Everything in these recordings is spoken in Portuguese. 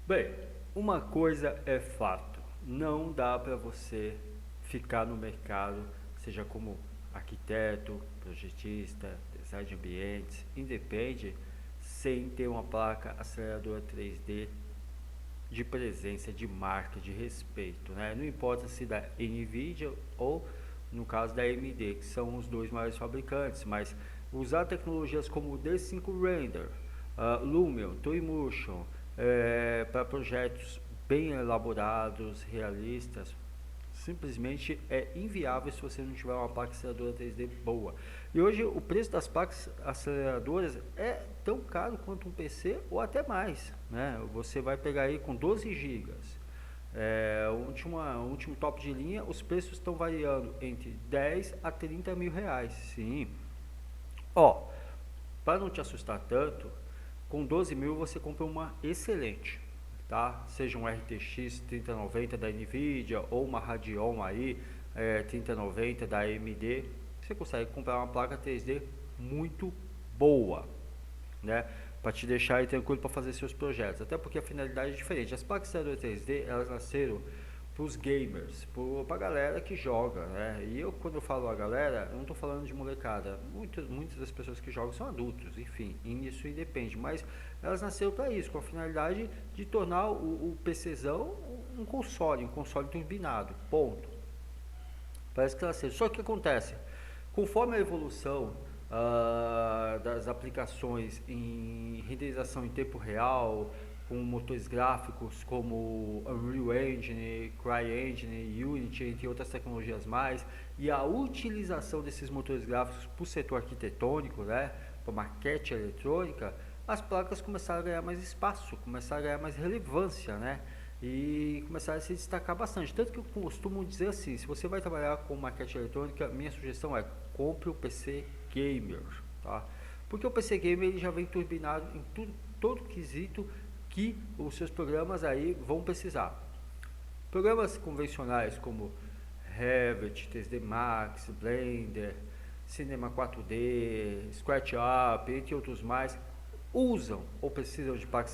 Bem, uma coisa é fato, não dá para você ficar no mercado, seja como arquiteto, projetista, design de ambientes, independe, sem ter uma placa aceleradora 3D de presença, de marca, de respeito, né? Não importa se da Nvidia ou no caso da AMD, que são os dois maiores fabricantes, mas usar tecnologias como o D5 Render, Lumion, Twinmotion, para projetos bem elaborados, realistas, simplesmente é inviável se você não tiver uma placa aceleradora 3D boa. E hoje o preço das placas aceleradoras é tão caro quanto um PC ou até mais, né? Você vai pegar aí com 12 gigas, o último top de linha, os preços estão variando entre 10 a 30 mil reais. Sim. Ó, para não te assustar tanto, com 12 mil você compra uma excelente, tá? Seja um RTX 3090 da Nvidia ou uma Radeon aí, 3090 da AMD, você consegue comprar uma placa 3D muito boa, né? Para te deixar aí tranquilo para fazer seus projetos. Até porque a finalidade é diferente. As placas 3D, elas nasceram para os gamers, para a galera que joga, né? E eu, quando eu falo a galera, eu não estou falando de molecada. Muitas das pessoas que jogam são adultos, enfim, isso independe. Mas elas nasceram para isso, com a finalidade de tornar o PCzão um console turbinado, ponto. Parece que ela seja. Só que o que acontece? Conforme a evolução das aplicações em renderização em tempo real, com motores gráficos como Unreal Engine, CryEngine, Unity, entre outras tecnologias mais, e a utilização desses motores gráficos para o setor arquitetônico, né, para maquete eletrônica, as placas começaram a ganhar mais espaço, começaram a ganhar mais relevância, né? E começaram a se destacar bastante. Tanto que eu costumo dizer assim, se você vai trabalhar com maquete eletrônica, minha sugestão é compre o PC Gamer, tá? Porque o PC Gamer ele já vem turbinado em tudo, todo quesito que os seus programas aí vão precisar. Programas convencionais como Revit, 3D Max, Blender, Cinema 4D, SketchUp, entre outros mais, usam ou precisam de placa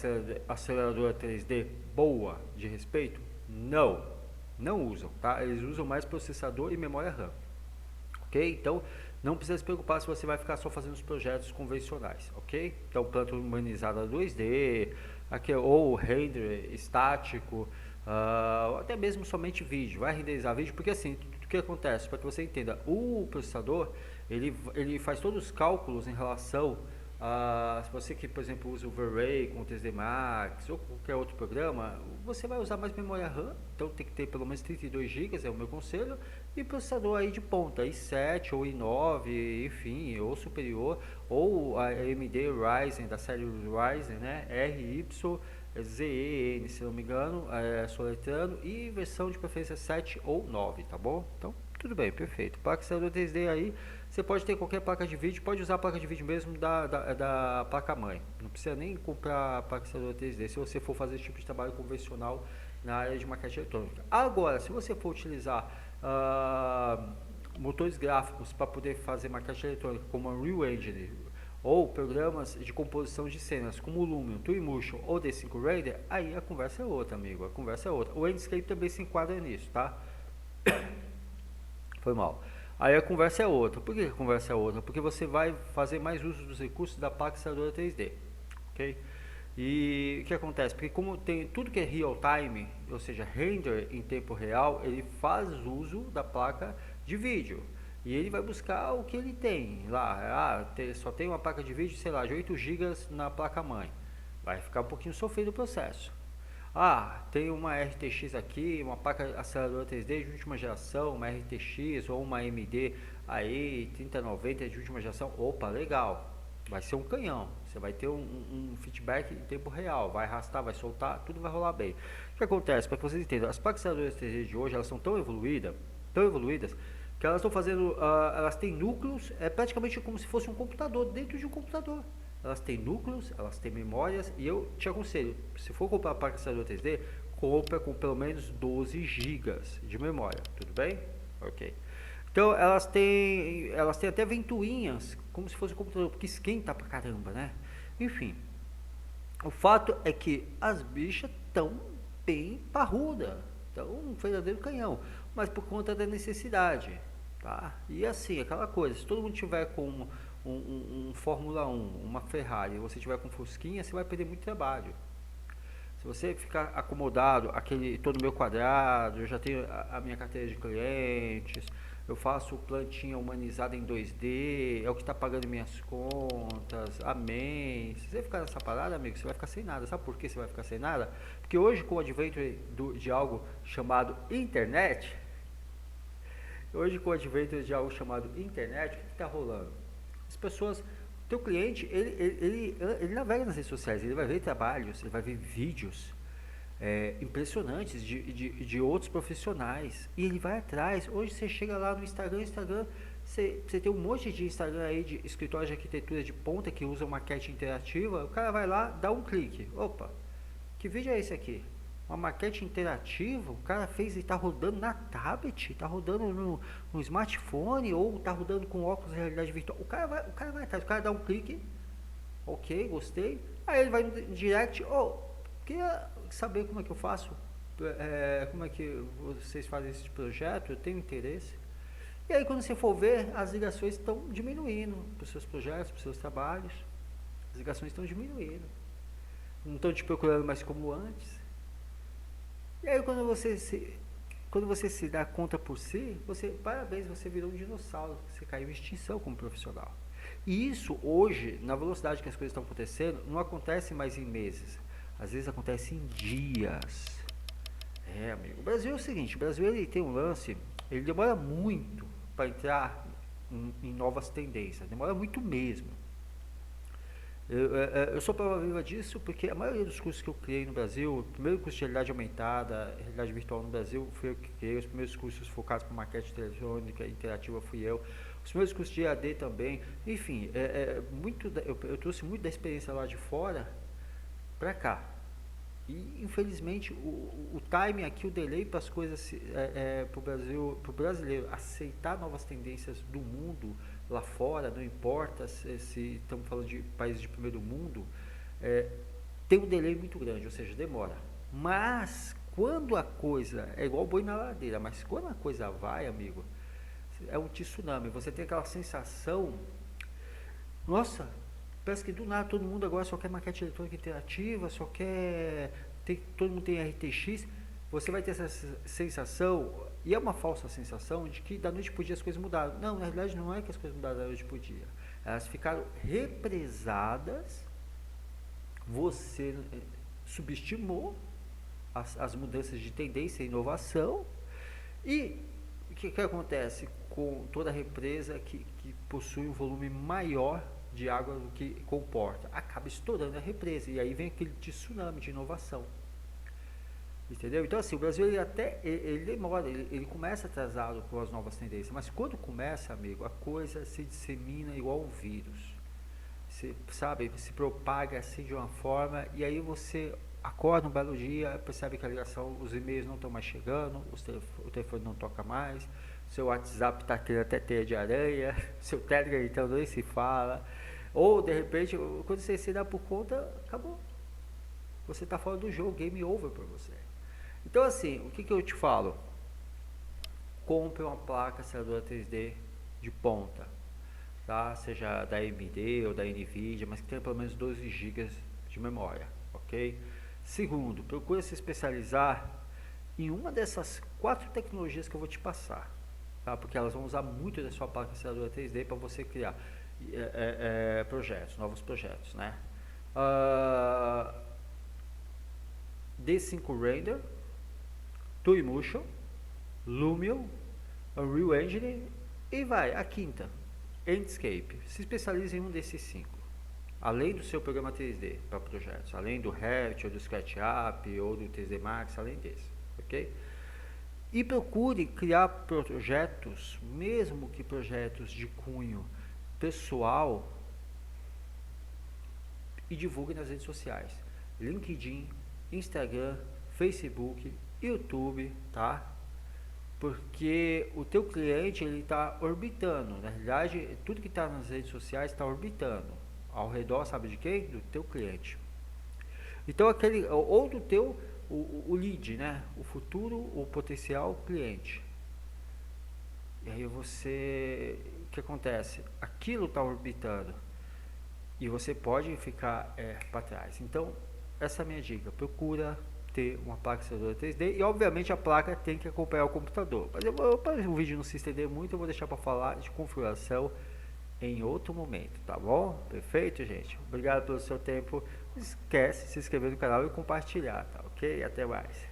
aceleradora 3D boa, de respeito? Não, não usam, tá? Eles usam mais processador e memória RAM, ok? Então, não precisa se preocupar se você vai ficar só fazendo os projetos convencionais, ok? Então, planta humanizada 2D, aqui, ou render estático, ou até mesmo somente vídeo. Vai renderizar vídeo, porque assim, o que acontece? Para que você entenda, o processador, ele faz todos os cálculos em relação se você que, por exemplo, usa o V-Ray com o 3D Max ou qualquer outro programa, você vai usar mais memória RAM, então tem que ter pelo menos 32 GB, é o meu conselho, e processador aí de ponta, i7 ou i9, enfim, ou superior, ou a AMD Ryzen, da série Ryzen, né, RYZEN, se não me engano, soletrando, e versão de preferência 7 ou 9, tá bom? Então, tudo bem, perfeito. Placa processador 3D aí, você pode ter qualquer placa de vídeo, pode usar a placa de vídeo mesmo da placa mãe. Não precisa nem comprar a placa processador 3D se você for fazer esse tipo de trabalho convencional na área de maquete eletrônica. Agora, se você for utilizar motores gráficos para poder fazer maquete eletrônica como a Unreal Engine ou programas de composição de cenas como o Lumion, Twinmotion ou D5 Render, aí a conversa é outra, amigo, a conversa é outra. O Enscape também se enquadra nisso, tá? Foi mal. Aí a conversa é outra. Por que a conversa é outra? Porque você vai fazer mais uso dos recursos da placa aceleradora 3D, ok? E o que acontece? Porque como tem tudo que é real time, ou seja, render em tempo real, ele faz uso da placa de vídeo. E ele vai buscar o que ele tem lá. Só tem uma placa de vídeo, sei lá, de 8 gigas na placa mãe. Vai ficar um pouquinho sofrido o processo. Tem uma RTX aqui, uma placa aceleradora 3D de última geração, uma RTX ou uma AMD aí, 3090 de última geração. Opa, legal. Vai ser um canhão. Você vai ter um feedback em tempo real. Vai arrastar, vai soltar, tudo vai rolar bem. O que acontece? Para que vocês entendam, as placas aceleradoras 3D de hoje, elas são tão evoluídas, que elas estão fazendo, elas têm núcleos, é praticamente como se fosse um computador dentro de um computador. Elas têm núcleos, elas têm memórias, e eu te aconselho, se for comprar a placa processador 3D, compra com pelo menos 12 gigas de memória, tudo bem? Ok. Então elas têm até ventoinhas, como se fosse um computador, porque esquenta pra caramba, né? Enfim, O fato é que as bichas estão bem parruda, estão um verdadeiro canhão, mas por conta da necessidade, tá? E assim, aquela coisa, se todo mundo tiver com um Fórmula 1, uma Ferrari, e você tiver com Fusquinha, você vai perder muito trabalho. Se você ficar acomodado, aquele todo meu quadrado, eu já tenho a minha carteira de clientes, eu faço plantinha humanizada em 2D, é o que está pagando minhas contas, amém. Se você ficar nessa parada, amigo, você vai ficar sem nada. Sabe por que você vai ficar sem nada? Porque hoje, com o advento de algo chamado internet, o que está rolando? As pessoas, teu cliente, ele navega nas redes sociais, ele vai ver trabalhos, ele vai ver vídeos impressionantes de outros profissionais e ele vai atrás. Hoje você chega lá no Instagram, você tem um monte de Instagram aí de escritórios de arquitetura de ponta que usam maquete interativa, o cara vai lá, dá um clique, opa, que vídeo é esse aqui? Uma maquete interativa, o cara fez e está rodando na tablet, está rodando no smartphone ou está rodando com óculos de realidade virtual. O cara vai atrás, o cara dá um clique, ok, gostei. Aí ele vai no direct, queria saber como é que eu faço, como é que vocês fazem esse projeto, eu tenho interesse. E aí quando você for ver, as ligações estão diminuindo para os seus projetos, para os seus trabalhos. As ligações estão diminuindo. Não estão te procurando mais como antes. E aí quando você se dá conta por si, parabéns, você virou um dinossauro, você caiu em extinção como profissional. E isso hoje, na velocidade que as coisas estão acontecendo, não acontece mais em meses, às vezes acontece em dias. Amigo, o Brasil é o seguinte, o Brasil ele tem um lance, ele demora muito para entrar em novas tendências, demora muito mesmo. Eu sou prova viva disso porque a maioria dos cursos que eu criei no Brasil, o primeiro curso de realidade aumentada, realidade virtual no Brasil, foi eu que criei. Os primeiros cursos focados para maquete eletrônica interativa fui eu. Os primeiros cursos de EAD também. Enfim, eu trouxe muito da experiência lá de fora para cá. E infelizmente o time aqui, o delay para as coisas para o brasileiro aceitar novas tendências do mundo lá fora, não importa se estamos falando de países de primeiro mundo, tem um delay muito grande, ou seja, demora. Mas quando a coisa é igual boi na ladeira, mas quando a coisa vai, amigo, é um tsunami. Você tem aquela sensação, nossa, parece que do nada todo mundo agora só quer maquete eletrônica interativa, todo mundo tem RTX. Você vai ter essa sensação, e é uma falsa sensação, de que da noite para o dia as coisas mudaram. Não, na realidade não é que as coisas mudaram da noite para o dia. Elas ficaram represadas, você subestimou as mudanças de tendência e inovação, e o que acontece com toda represa que possui um volume maior de água do que comporta? Acaba estourando a represa, e aí vem aquele tsunami de inovação. Entendeu? Então assim, o Brasil ele demora, ele começa atrasado com as novas tendências, mas quando começa, amigo, a coisa se dissemina igual um vírus. Você sabe, se propaga assim de uma forma, e aí você acorda um belo dia, percebe que a ligação, os e-mails não estão mais chegando, o telefone não toca mais, seu WhatsApp está tendo até teia de aranha, seu Telegram então nem se fala, ou de repente, quando você se dá por conta, acabou. Você está fora do jogo, game over para você. Então assim, o que eu te falo? Compre uma placa aceleradora 3D de ponta, tá? Seja da AMD ou da Nvidia, mas que tenha pelo menos 12 GB de memória, ok? Segundo, procure se especializar em uma dessas 4 tecnologias que eu vou te passar, tá? Porque elas vão usar muito da sua placa aceleradora 3D para você criar projetos, novos projetos, né? D5 Render, Twinmotion, Lumion, Unreal Engine e vai, a quinta, Enscape. Se especialize em um desses 5. Além do seu programa 3D para projetos, além do Revit ou do SketchUp ou do 3D Max, além desse, ok? E procure criar projetos, mesmo que projetos de cunho pessoal, e divulgue nas redes sociais, LinkedIn, Instagram, Facebook, YouTube, tá? Porque o teu cliente, ele está orbitando, na realidade, tudo que está nas redes sociais está orbitando ao redor, sabe de quem? Do teu cliente. Então aquele ou do teu o lead, né? O futuro, o potencial cliente. E aí você, o que acontece? Aquilo está orbitando e você pode ficar para trás. Então essa é a minha dica. Procura ter uma placa servidora 3D e obviamente a placa tem que acompanhar o computador. Mas para o vídeo não se estender muito, eu vou deixar para falar de configuração em outro momento, tá bom? Perfeito, gente? Obrigado pelo seu tempo. Não esquece de se inscrever no canal e compartilhar, tá ok? Até mais.